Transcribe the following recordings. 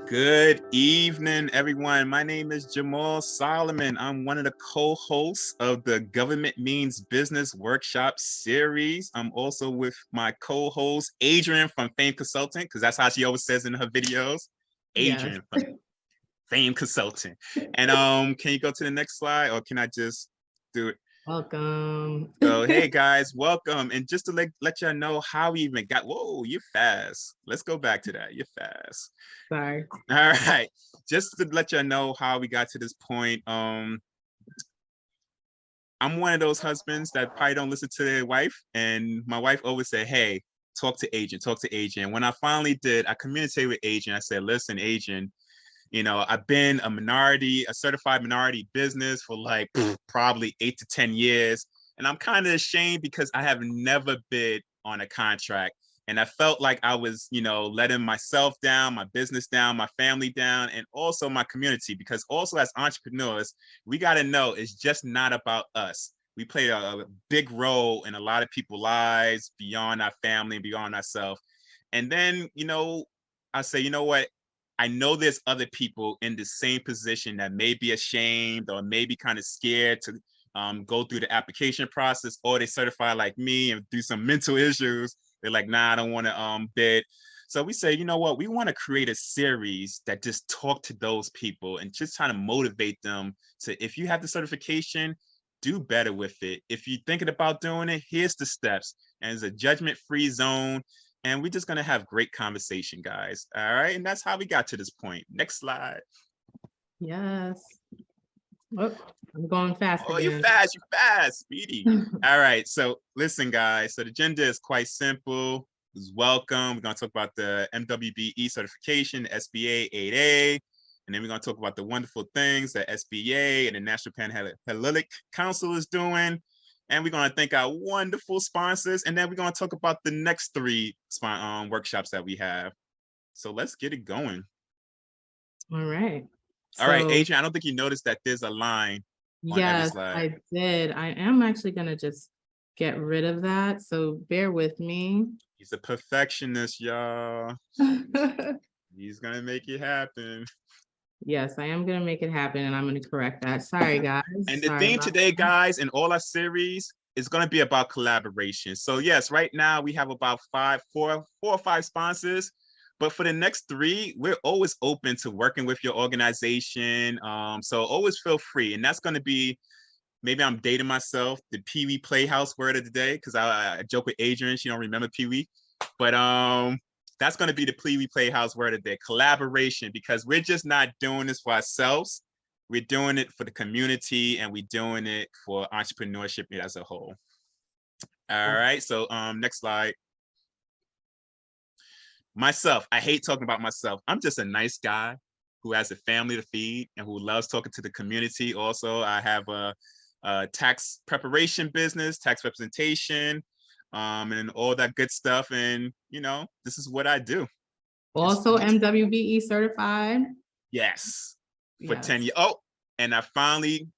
Good evening, everyone. My name is Jamaal Solomon. I'm one of the co-hosts of the Government Means Business Workshop series. I'm also with my co-host, Adrienne from Fame Consulting, because that's how she always says in her videos. Adrienne from Fame Consulting. And can you go to the next slide, or can I just do it? Welcome. So, hey guys, welcome. And just to let y'all know how we even got, whoa, you're fast. Let's go back to that. You're fast. Sorry. All right. Just to let y'all know how we got to this point. I'm one of those husbands that probably don't listen to their wife. And my wife always said, hey, talk to Adrienne, talk to Adrienne. When I finally did, I communicated with Adrienne. I said, listen, Adrienne, I've been a certified minority business for like probably 8 to 10 years. And I'm kind of ashamed because I have never bid on a contract. And I felt like I was, letting myself down, my business down, my family down, and also my community. Because also as entrepreneurs, we got to know it's just not about us. We play a big role in a lot of people's lives beyond our family and beyond ourselves. And then, I say, you know what? I know there's other people in the same position that may be ashamed or maybe kind of scared to go through the application process, or they certify like me and do some mental issues. They're like, nah, I don't want to bid. So we say, you know what? We want to create a series that just talk to those people and just trying to motivate them to, if you have the certification, do better with it. If you're thinking about doing it, here's the steps. And it's a judgment-free zone. And we're just going to have great conversation, guys. All right. And that's how we got to this point. Next slide. Yes. Oh, I'm going fast again. You're fast, speedy. All right. So listen, guys. So the agenda is quite simple. It's welcome. We're going to talk about the MWBE certification, SBA 8A. And then we're going to talk about the wonderful things that SBA and the National Panhellenic Council is doing. And we're going to thank our wonderful sponsors. And then we're going to talk about the next 3 workshops that we have. So let's get it going. All right. All right, Adrienne, I don't think you noticed that there's a line on every slide. I did. I am actually going to just get rid of that. So bear with me. He's a perfectionist, y'all. He's going to make it happen. Yes, I am going to make it happen, and I'm going to correct that. Sorry, guys. And the theme today, guys, in all our series is going to be about collaboration. So yes, right now we have about 4 or 5 sponsors, but for the next 3, we're always open to working with your organization. So always feel free. And that's going to be, maybe I'm dating myself, the Pee Wee Playhouse word of the day, because I joke with Adrienne, she don't remember Pee Wee, but that's going to be the Pee Wee Playhouse word of the day, collaboration, because we're just not doing this for ourselves. We're doing it for the community, and we're doing it for entrepreneurship as a whole. All right, so next slide. Myself, I hate talking about myself. I'm just a nice guy who has a family to feed and who loves talking to the community. Also, I have a tax preparation business, tax representation, and all that good stuff. And, this is what I do. Also MWBE certified. Yes. For 10 years. Oh, and I finally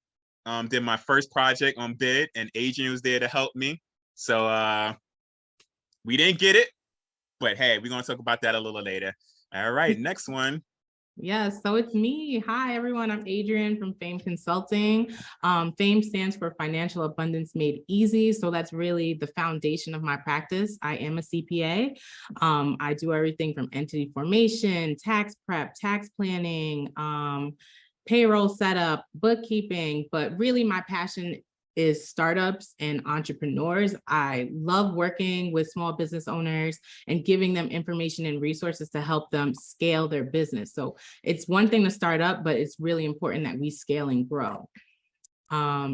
did my first project on bid, and Adrienne was there to help me. So we didn't get it, but hey, we're going to talk about that a little later. All right, next one. Yes, so it's me. Hi, everyone. I'm Adrienne from Fame Consulting. Fame stands for Financial Abundance Made Easy. So that's really the foundation of my practice. I am a CPA. I do everything from entity formation, tax prep, tax planning, payroll setup, bookkeeping, but really my passion is startups and entrepreneurs. I love working with small business owners and giving them information and resources to help them scale their business. So it's one thing to start up, but it's really important that we scale and grow.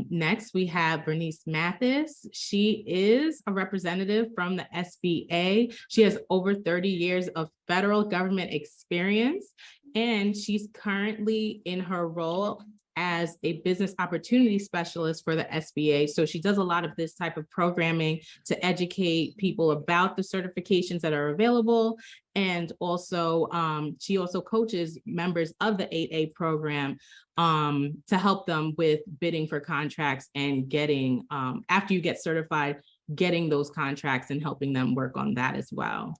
Next, we have Bernice Mathis. She is a representative from the SBA. She has over 30 years of federal government experience, and she's currently in her role as a business opportunity specialist for the SBA. So she does a lot of this type of programming to educate people about the certifications that are available. And also, she also coaches members of the 8A program to help them with bidding for contracts and getting, after you get certified, getting those contracts and helping them work on that as well.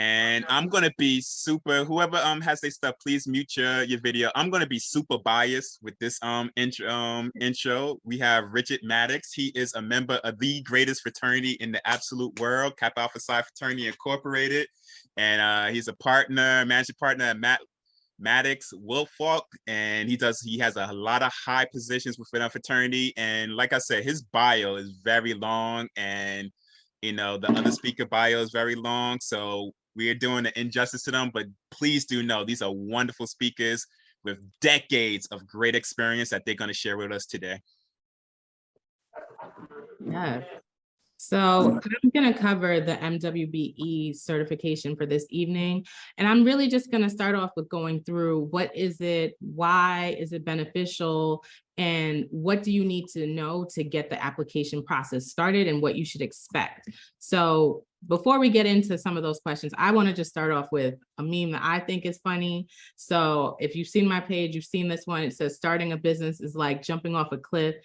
And I'm gonna be super. Whoever has their stuff, please mute your video. I'm gonna be super biased with this intro. We have Richard Maddox. He is a member of the greatest fraternity in the absolute world, Kappa Alpha Psi Fraternity Incorporated, and he's a managing partner at Maddox Wilfolk, and he has a lot of high positions within our fraternity. And like I said, his bio is very long, and the other speaker bio is very long. So we are doing an injustice to them, but please do know these are wonderful speakers with decades of great experience that they're going to share with us today. Yeah. So I'm going to cover the MWBE certification for this evening. And I'm really just going to start off with going through what is it, why is it beneficial, and what do you need to know to get the application process started and what you should expect. So before we get into some of those questions, I want to just start off with a meme that I think is funny. So if you've seen my page, you've seen this one. It says starting a business is like jumping off a cliff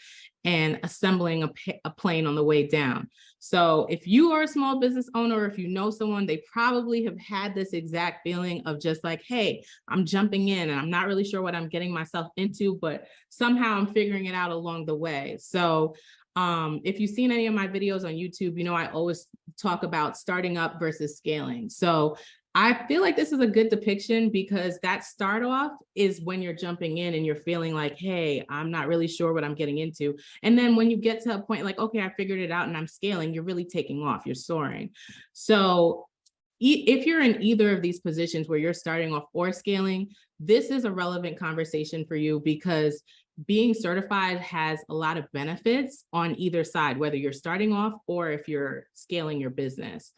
and assembling a plane on the way down. So if you are a small business owner, or if you know someone, they probably have had this exact feeling of just like, hey, I'm jumping in and I'm not really sure what I'm getting myself into, but somehow I'm figuring it out along the way. So if you've seen any of my videos on YouTube, I always talk about starting up versus scaling. So I feel like this is a good depiction because that start off is when you're jumping in and you're feeling like, hey, I'm not really sure what I'm getting into. And then when you get to a point like, okay, I figured it out and I'm scaling, you're really taking off, you're soaring. So if you're in either of these positions where you're starting off or scaling, this is a relevant conversation for you because being certified has a lot of benefits on either side, whether you're starting off or if you're scaling your business.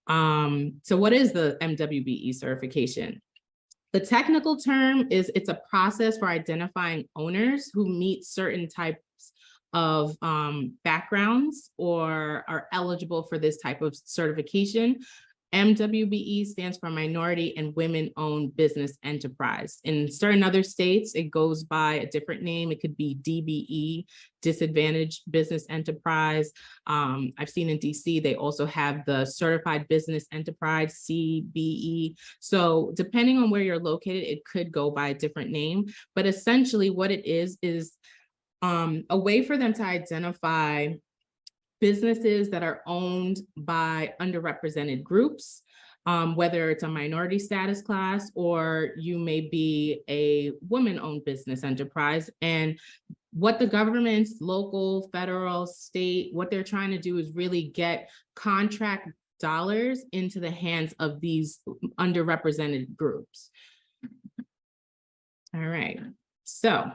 So what is the MWBE certification? The technical term is it's a process for identifying owners who meet certain types of backgrounds or are eligible for this type of certification. MWBE stands for Minority and Women-Owned Business Enterprise. In certain other states, it goes by a different name. It could be DBE, Disadvantaged Business Enterprise. I've seen in DC, they also have the Certified Business Enterprise, CBE. So depending on where you're located, it could go by a different name. But essentially what it is a way for them to identify businesses that are owned by underrepresented groups, whether it's a minority status class or you may be a woman-owned business enterprise. And what the governments, local, federal, state, what they're trying to do is really get contract dollars into the hands of these underrepresented groups. All right, so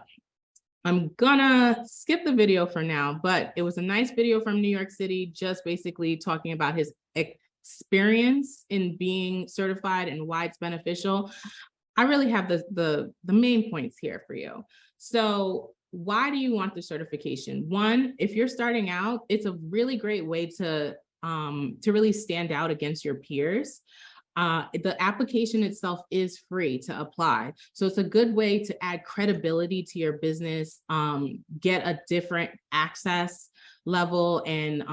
I'm gonna skip the video for now, but it was a nice video from New York City, just basically talking about his experience in being certified and why it's beneficial. I really have the main points here for you. So why do you want the certification? One, if you're starting out, it's a really great way to really stand out against your peers. The application itself is free to apply. So it's a good way to add credibility to your business, get a different access level and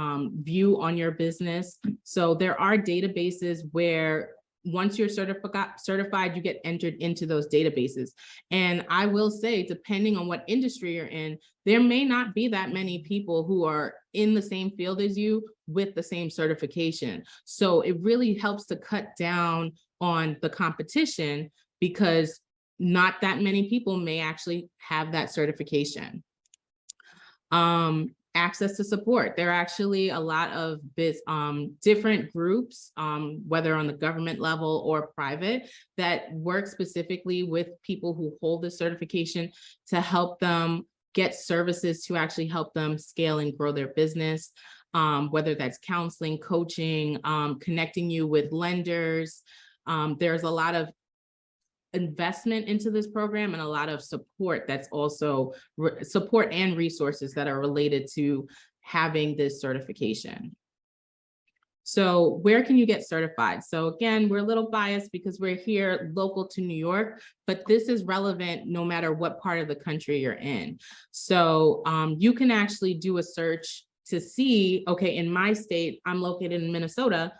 view on your business. So there are databases where once you're certified, you get entered into those databases. And I will say, depending on what industry you're in, there may not be that many people who are in the same field as you with the same certification. So it really helps to cut down on the competition because not that many people may actually have that certification. Access to support. There are actually a lot of different groups, whether on the government level or private, that work specifically with people who hold the certification to help them get services to actually help them scale and grow their business, whether that's counseling, coaching, connecting you with lenders. There's a lot of investment into this program and a lot of support that's also support and resources that are related to having this certification. So where can you get certified? So again, we're a little biased because we're here local to New York, but this is relevant no matter what part of the country you're in. So you can actually do a search to see, okay, in my state, I'm located in Minnesota,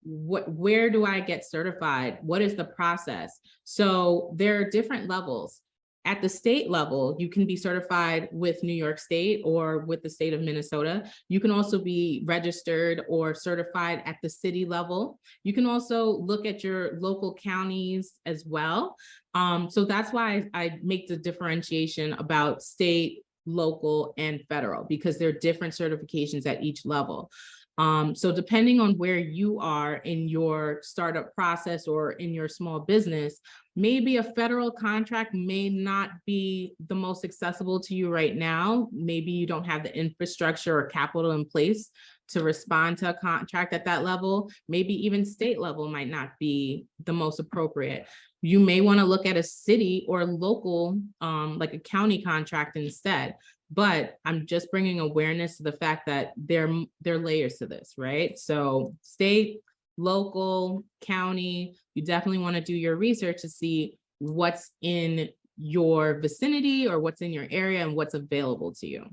where do I get certified? What is the process? So there are different levels. At the state level, you can be certified with New York State or with the state of Minnesota. You can also be registered or certified at the city level. You can also look at your local counties as well. So that's why I make the differentiation about state, local, and federal, because there are different certifications at each level. So depending on where you are in your startup process or in your small business, maybe a federal contract may not be the most accessible to you right now. Maybe you don't have the infrastructure or capital in place to respond to a contract at that level. Maybe even state level might not be the most appropriate. You may want to look at a city or local, like a county contract instead. But I'm just bringing awareness to the fact that there are layers to this, right? So state, local, county, you definitely want to do your research to see what's in your vicinity or what's in your area and what's available to you.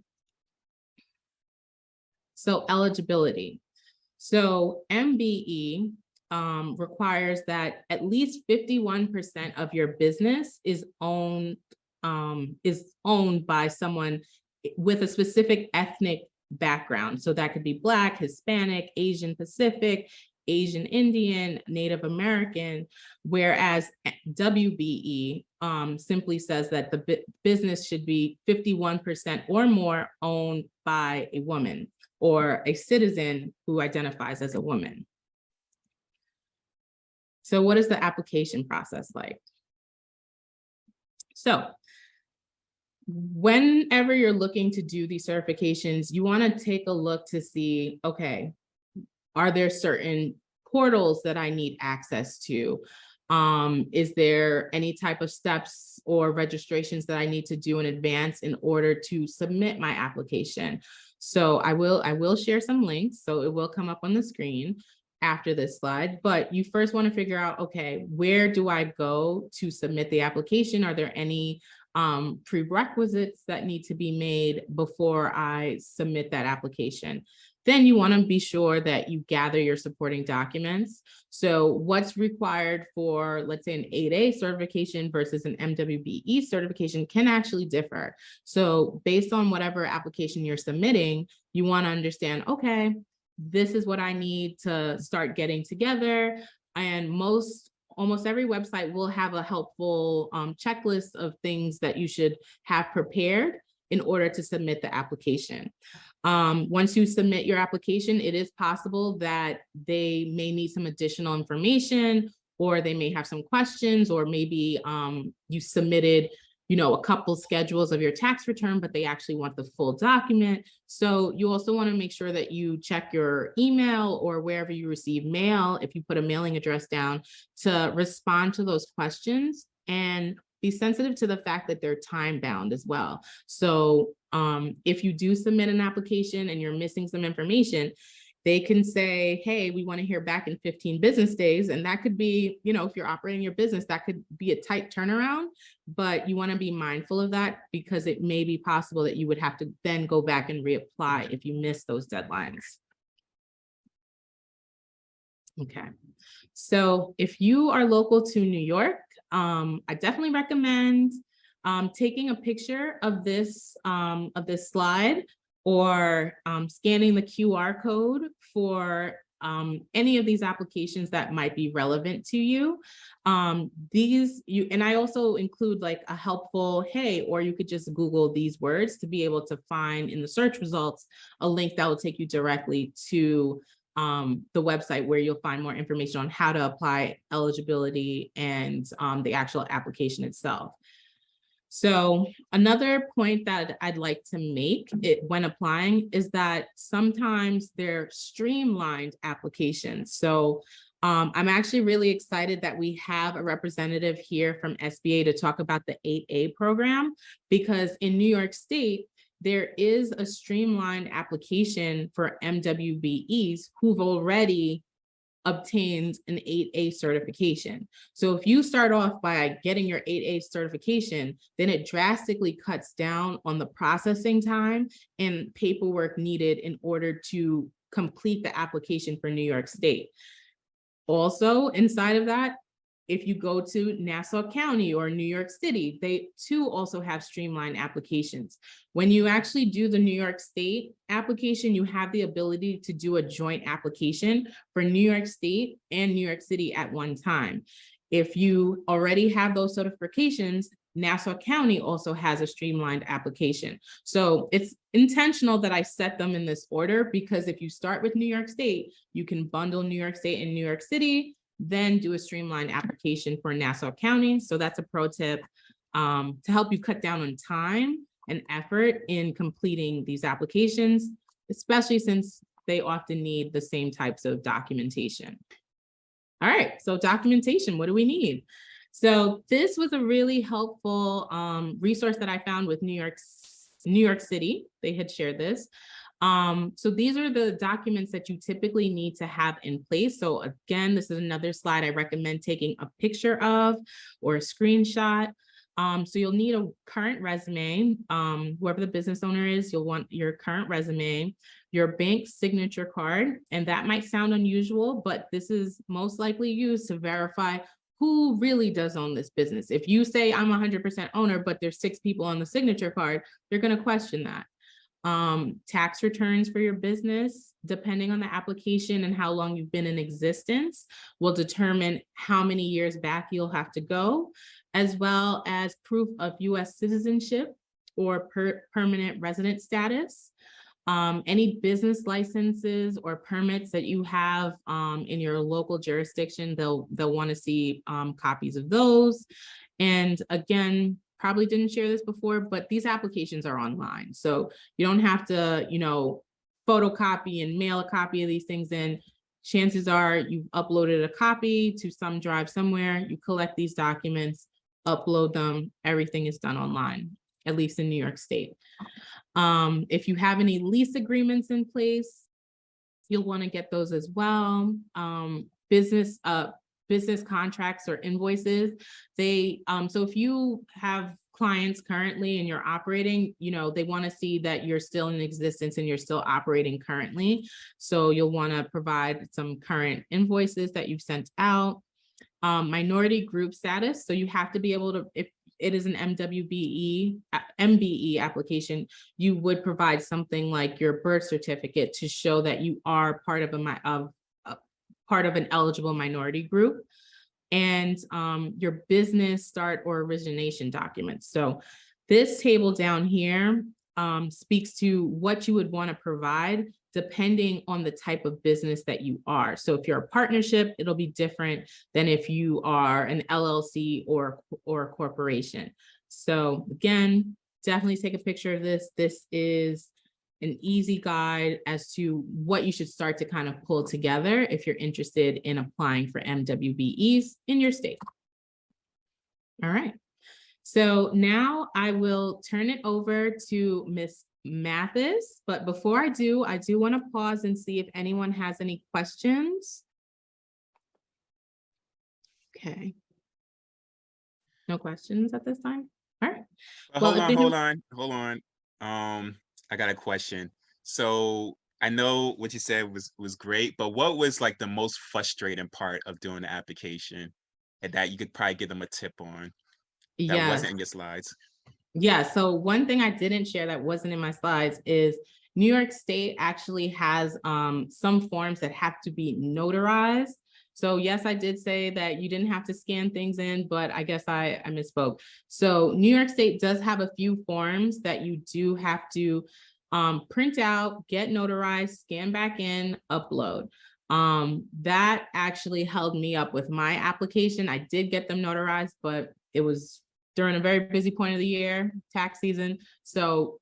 So eligibility. So MBE requires that at least 51% of your business is owned by someone with a specific ethnic background. So that could be Black, Hispanic, Asian Pacific, Asian Indian, Native American, whereas WBE simply says that the business should be 51% or more owned by a woman or a citizen who identifies as a woman. So what is the application process like? So whenever you're looking to do these certifications, you want to take a look to see, okay, are there certain portals that I need access to? Is there any type of steps or registrations that I need to do in advance in order to submit my application? So I will share some links, so it will come up on the screen after this slide, but you first want to figure out, okay, where do I go to submit the application? Are there any prerequisites that need to be made before I submit that application? Then you want to be sure that you gather your supporting documents. So what's required for, let's say, an 8A certification versus an MWBE certification can actually differ. So based on whatever application you're submitting, you want to understand, okay, this is what I need to start getting together. And almost every website will have a helpful checklist of things that you should have prepared in order to submit the application. Once you submit your application, it is possible that they may need some additional information, or they may have some questions, or maybe you submitted, a couple schedules of your tax return, but they actually want the full document. So you also want to make sure that you check your email or wherever you receive mail, if you put a mailing address down, to respond to those questions and be sensitive to the fact that they're time bound as well. So if you do submit an application and you're missing some information, they can say, hey, we want to hear back in 15 business days. And that could be, if you're operating your business, that could be a tight turnaround, but you want to be mindful of that, because it may be possible that you would have to then go back and reapply if you miss those deadlines. Okay. So if you are local to New York, I definitely recommend taking a picture of this slide, or scanning the QR code for any of these applications that might be relevant to you. And I also include like a helpful, hey, or you could just Google these words to be able to find in the search results a link that will take you directly to the website where you'll find more information on how to apply eligibility and the actual application itself. So another point that I'd like to make when applying is that sometimes they're streamlined applications. So I'm actually really excited that we have a representative here from SBA to talk about the 8A program, because in New York State, there is a streamlined application for MWBEs who've already obtained an 8A certification. So if you start off by getting your 8A certification, then it drastically cuts down on the processing time and paperwork needed in order to complete the application for New York State. Also, inside of that, if you go to Nassau County or New York City, they too also have streamlined applications. When you actually do the New York State application, you have the ability to do a joint application for New York State and New York City at one time. If you already have those certifications, Nassau County also has a streamlined application. So it's intentional that I set them in this order, because if you start with New York State, you can bundle New York State and New York City, then do a streamlined application for Nassau County. So that's a pro tip to help you cut down on time and effort in completing these applications, especially since they often need the same types of documentation. All right, so documentation, what do we need? So this was a really helpful resource that I found with New York City. They had shared this. So these are the documents that you typically need to have in place. So again, this is another slide I recommend taking a picture of or a screenshot. So you'll need a current resume. Whoever the business owner is, you'll want your current resume, your bank signature card, and that might sound unusual, but this is most likely used to verify who really does own this business. If you say I'm 100% owner, but there's 6 people on the signature card, they're going to question that. Tax returns for your business, depending on the application and how long you've been in existence, will determine how many years back you'll have to go, as well as proof of US citizenship or permanent resident status. Any business licenses or permits that you have in your local jurisdiction, they'll want to see copies of those. And again, probably didn't share this before, but these applications are online. So you don't have to, photocopy and mail a copy of these things in. Chances are you've uploaded a copy to some drive somewhere, you collect these documents, upload them, everything is done online, at least in New York State. If you have any lease agreements in place, you'll want to get those as well. Business contracts or invoices. So if you have clients currently and you're operating, they want to see that you're still in existence and you're still operating currently. So you'll want to provide some current invoices that you've sent out. Minority group status. So you have to be able to, if it is an MWBE application, you would provide something like your birth certificate to show that you are part of an eligible minority group, and your business start or origination documents. So this table down here speaks to what you would want to provide depending on the type of business that you are. So if you're a partnership, it'll be different than if you are an LLC or a corporation. So again, definitely take a picture of this. This is an easy guide as to what you should start to kind of pull together if you're interested in applying for MWBEs in your state. All right. So now I will turn it over to Ms. Mathis, but before I do want to pause and see if anyone has any questions. Okay. No questions at this time? All right. Well, hold on. I got a question. So I know what you said was great, but what was like the most frustrating part of doing the application, and that you could probably give them a tip on that wasn't in your slides? Yeah, so one thing I didn't share that wasn't in my slides is New York State actually has some forms that have to be notarized. So yes, I did say that you didn't have to scan things in, but I guess I misspoke. So New York State does have a few forms that you do have to print out, get notarized, scan back in, upload. That actually held me up with my application. I did get them notarized, but it was during a very busy point of the year, tax season. So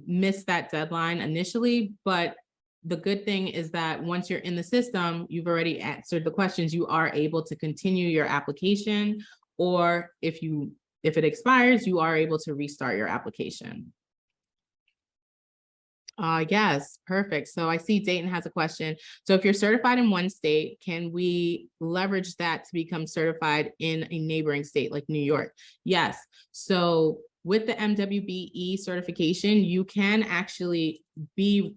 missed that deadline initially, but the good thing is that once you're in the system, you've already answered the questions, you are able to continue your application, or if it expires, you are able to restart your application. Yes, perfect. So I see Dayton has a question. So if you're certified in one state, can we leverage that to become certified in a neighboring state like New York? Yes. So with the MWBE certification, you can actually be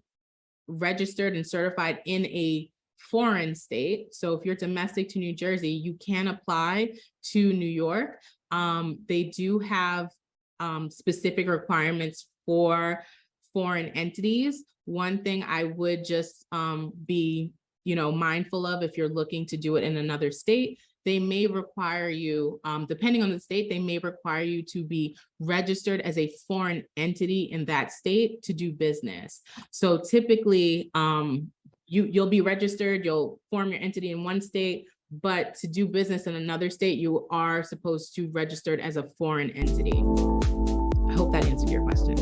registered and certified in a foreign state. So if you're domestic to New Jersey, you can apply to New York. They do have specific requirements for foreign entities. One thing I would just be, mindful of if you're looking to do it in another state, they may require you, depending on the state, they may require you to be registered as a foreign entity in that state to do business. So typically, you'll be registered, you'll form your entity in one state, but to do business in another state, you are supposed to register as a foreign entity. I hope that answered your question.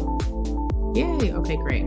Yay, okay, great.